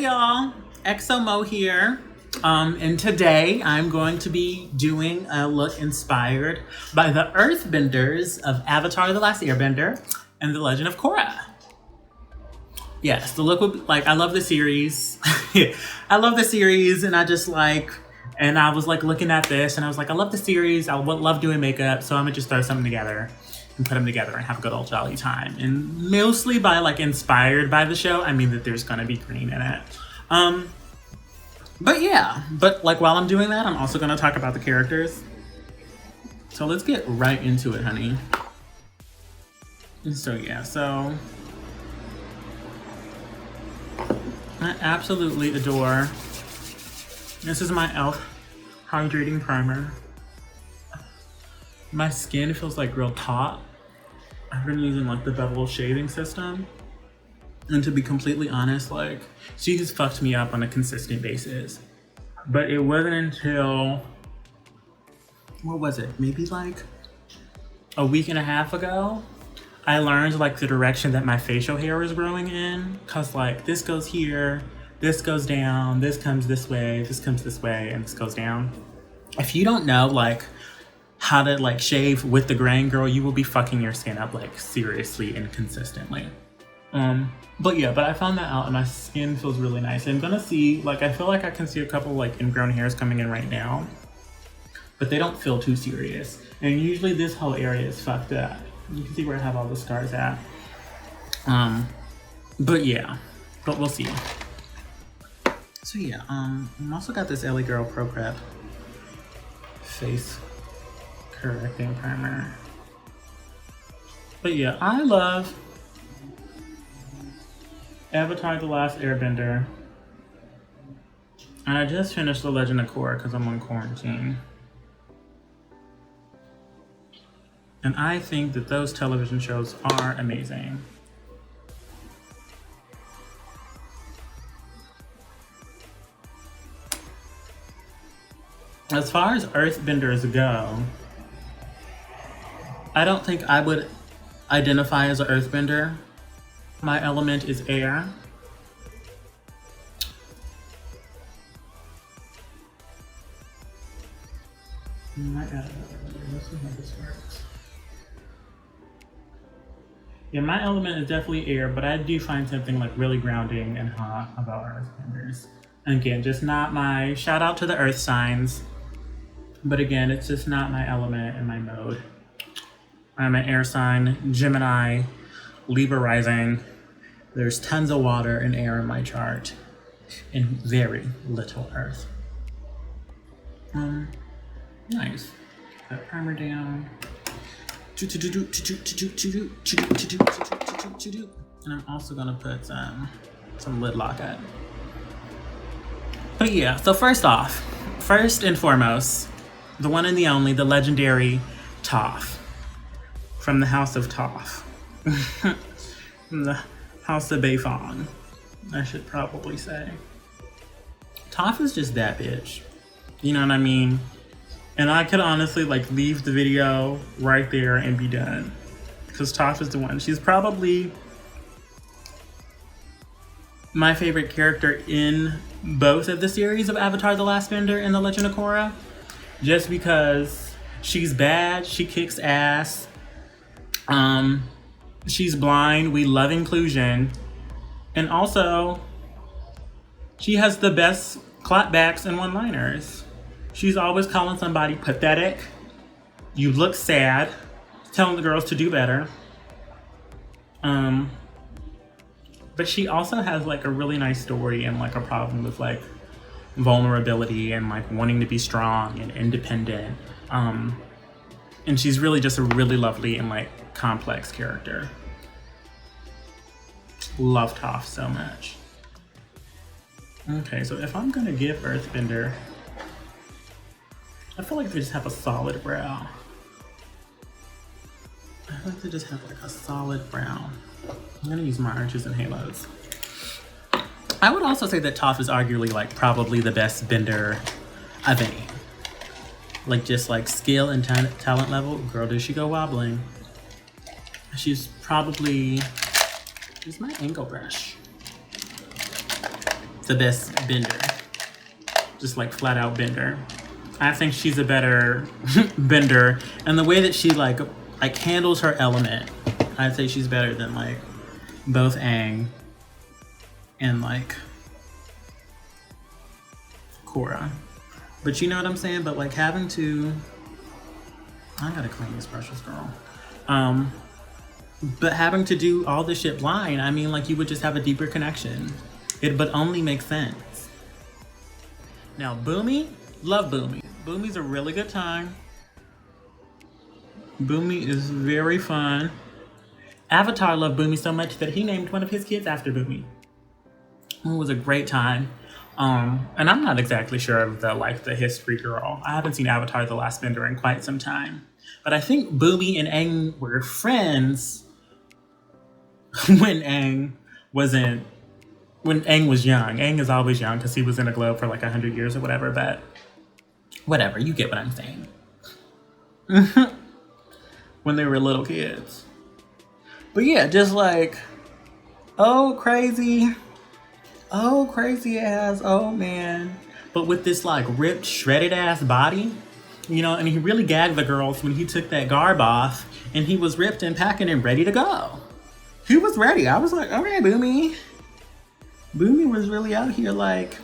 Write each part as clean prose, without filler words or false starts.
Hey y'all, XOMO here. And today I'm going to be doing a look inspired by the Earthbenders of Avatar: The Last Airbender and The Legend of Korra. Yes, the look would be like, I love the series. I love the series, and I was like looking at this and I was like, I love the series. I would love doing makeup, so I'm gonna just throw something together and put them together and have a good old jolly time. And mostly by like inspired by the show, I mean that there's gonna be green in it. But like while I'm doing that, I'm also gonna talk about the characters. So let's get right into it, honey. So I absolutely adore. This is my e.l.f. hydrating primer. My skin feels like real taut. I've been using like the bevel shaving system. And to be completely honest, like, she has fucked me up on a consistent basis. But it wasn't until, what was it? Maybe like a week and a half ago, I learned like the direction that my facial hair is growing in. Cause like this goes here, this goes down, this comes this way, this comes this way, and this goes down. If you don't know like how to like shave with the grain, girl, you will be fucking your skin up like seriously and consistently. But I found that out and my skin feels really nice. I'm gonna see, like, I feel like I can see a couple like ingrown hairs coming in right now, but they don't feel too serious. And usually this whole area is fucked up. You can see where I have all the scars at. But we'll see. So I also got this LA Girl Pro Prep face correcting primer. But yeah, I love Avatar: The Last Airbender. And I just finished The Legend of Korra because I'm on quarantine. And I think that those television shows are amazing. As far as Earthbenders go, I don't think I would identify as an Earthbender. My element is air. Yeah, my element is definitely air, but I do find something like really grounding and hot about Earthbenders. And again, just not my, shout out to the earth signs, but again, it's just not my element and my mode. I'm an air sign, Gemini, Libra rising. There's tons of water and air in my chart and very little earth. Nice. That primer down. And I'm also gonna put some lid lock up. But yeah, so first and foremost, the one and the only, the legendary Toph. From the House of Toph. From the House of Bayfong, I should probably say. Toph is just that bitch. You know what I mean? And I could honestly like leave the video right there and be done. Because Toph is the one. She's probably my favorite character in both of the series of Avatar: The Last Airbender and The Legend of Korra. Just because she's bad, she kicks ass. She's blind, we love inclusion. And also, she has the best clapbacks and one-liners. She's always calling somebody pathetic. You look sad. Telling the girls to do better. But she also has like a really nice story and like a problem with like vulnerability and like wanting to be strong and independent. And she's really just a really lovely and like complex character. Love Toph so much. Okay, so if I'm gonna give Earthbender, I feel like they just have a solid brow. I feel like they just have like a solid brow. I'm gonna use my arches and halos. I would also say that Toph is arguably like probably the best bender of any. Like just like skill and talent level, girl, does she go wobbling. She's probably, where's my angle brush? the best bender. Just like flat out bender. I think she's a better bender. And the way that she like handles her element, I'd say she's better than like both Aang and like Korra. But you know what I'm saying? But like having to, I gotta clean this brushes, girl. But having to do all this shit blind, I mean, like you would just have a deeper connection. It would only make sense. Now, Boomy, love Boomy. Boomy's a really good time. Boomy is very fun. Avatar loved Boomy so much that he named one of his kids after Boomy. It was a great time. And I'm not exactly sure of the history, girl. I haven't seen Avatar: The Last Bender in quite some time. But I think Boomy and Aang were friends when Aang was young. Aang is always young because he was in a globe for like 100 years or whatever, but whatever, you get what I'm saying. When they were little kids. But yeah, just like, oh crazy ass, oh man. But with this like ripped, shredded ass body, you know, and he really gagged the girls when he took that garb off and he was ripped and packing and ready to go. He was ready. I was like, okay, Boomy. Boomy was really out here like,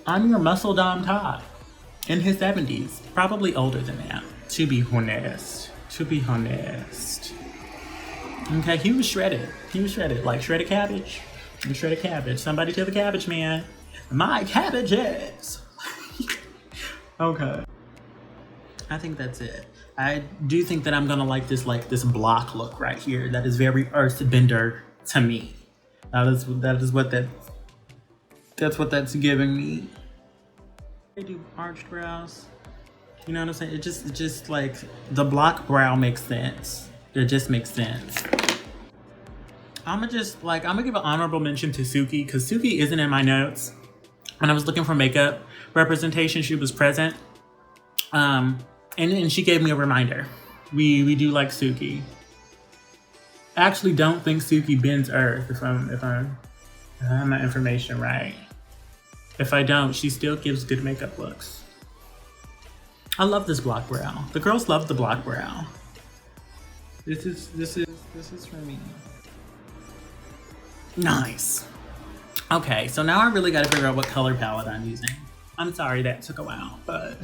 I'm your muscle dom Todd. In his 70s. Probably older than that. To be honest. Okay, he was shredded. Like shredded cabbage. Shredded cabbage. Somebody tell the cabbage man. My cabbages. Okay. I think that's it. I do think that I'm gonna like this block look right here. That is very Earthbender to me. That's what that's giving me. They do arched brows. You know what I'm saying? It just like the block brow makes sense. It just makes sense. I'm gonna give an honorable mention to Suki because Suki isn't in my notes. When I was looking for makeup representation, she was present. And she gave me a reminder. We do like Suki. I actually don't think Suki bends Earth if I have my information right. If I don't, she still gives good makeup looks. I love this block brow. The girls love the block brow. This is for me. Nice. Okay, so now I really gotta figure out what color palette I'm using. I'm sorry that took a while, but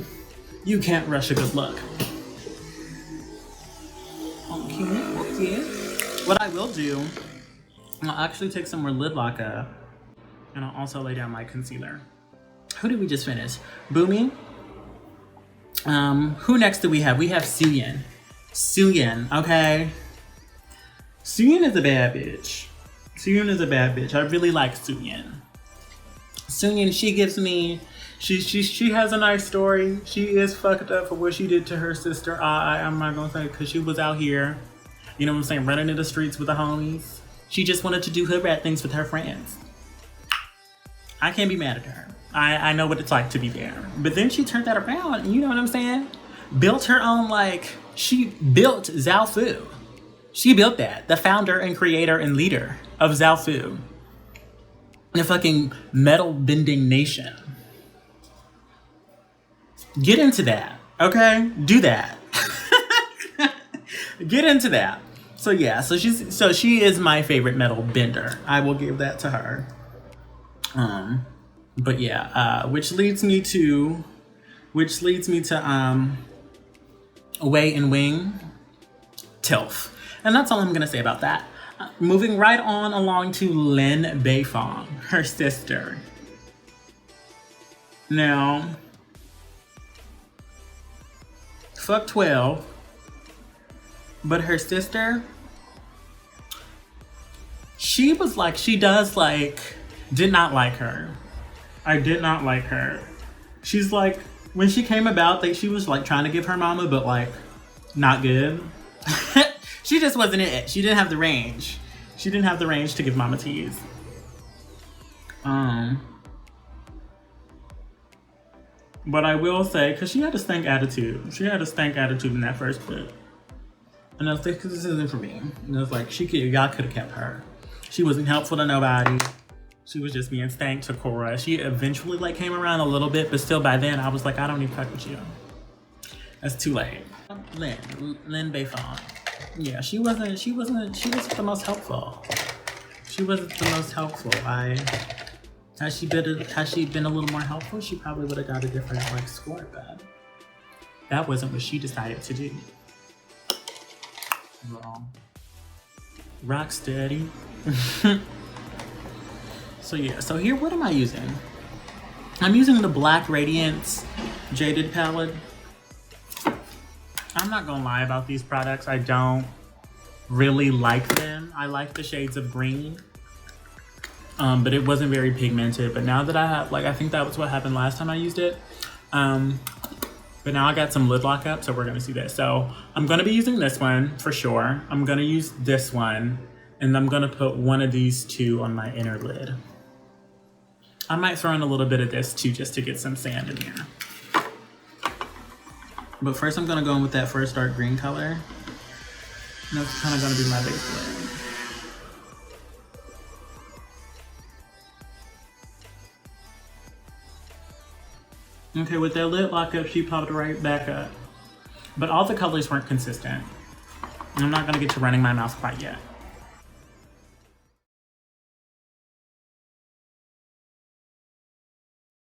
you can't rush a good look. Okay. What I will do, I'll actually take some more lid lockup and I'll also lay down my concealer. Who did we just finish? Boomy. Who next do we have? We have Suyin. Okay. Suyin is a bad bitch. I really like Suyin. She gives me, she has a nice story. She is fucked up for what she did to her sister. I'm not gonna say because she was out here, you know what I'm saying, running in the streets with the homies. She just wanted to do hood rat things with her friends. I can't be mad at her. I know what it's like to be there. But then she turned that around, and you know what I'm saying? Built her own, she built Zaofu. She built that. The founder and creator and leader of Zaofu. The fucking metal bending nation. Get into that, okay? Do that. Get into that. So yeah, so she is my favorite metal bender. I will give that to her. But yeah, which leads me to Wei and Wing Tilf. And that's all I'm gonna say about that. Moving right on along to Lin Beifong, her sister. Now, fuck 12, but her sister, she did not like her. I did not like her. She's like, when she came about, she was like trying to give her mama, but like, not good. She just wasn't it. She didn't have the range. She didn't have the range to give mama teas. But I will say, because she had a stank attitude. She had a stank attitude in that first clip. And I was like, this isn't for me. And I was like, y'all could have kept her. She wasn't helpful to nobody. She was just being stank to Korra. She eventually like came around a little bit, but still by then I was like, I don't even fuck with you. That's too late. Lin Beifong. Yeah, she wasn't the most helpful. She wasn't the most helpful. Had she been a little more helpful, she probably would have got a different like score, but that wasn't what she decided to do. Well, rock steady. So yeah, so here, what am I using? I'm using the Black Radiance Jaded palette. I'm not gonna lie about these products. I don't really like them. I like the shades of green, but it wasn't very pigmented. But now that I have, like, I think that was what happened last time I used it. But now I got some lid lock up, so we're gonna see that. So I'm gonna be using this one for sure. I'm gonna use this one, and I'm gonna put one of these two on my inner lid. I might throw in a little bit of this too, just to get some sand in here. But first I'm gonna go in with that first dark green color. And that's kind of gonna be my base lid. Okay, with that lid lock up, she popped right back up. But all the colors weren't consistent. I'm not gonna get to running my mouth quite yet.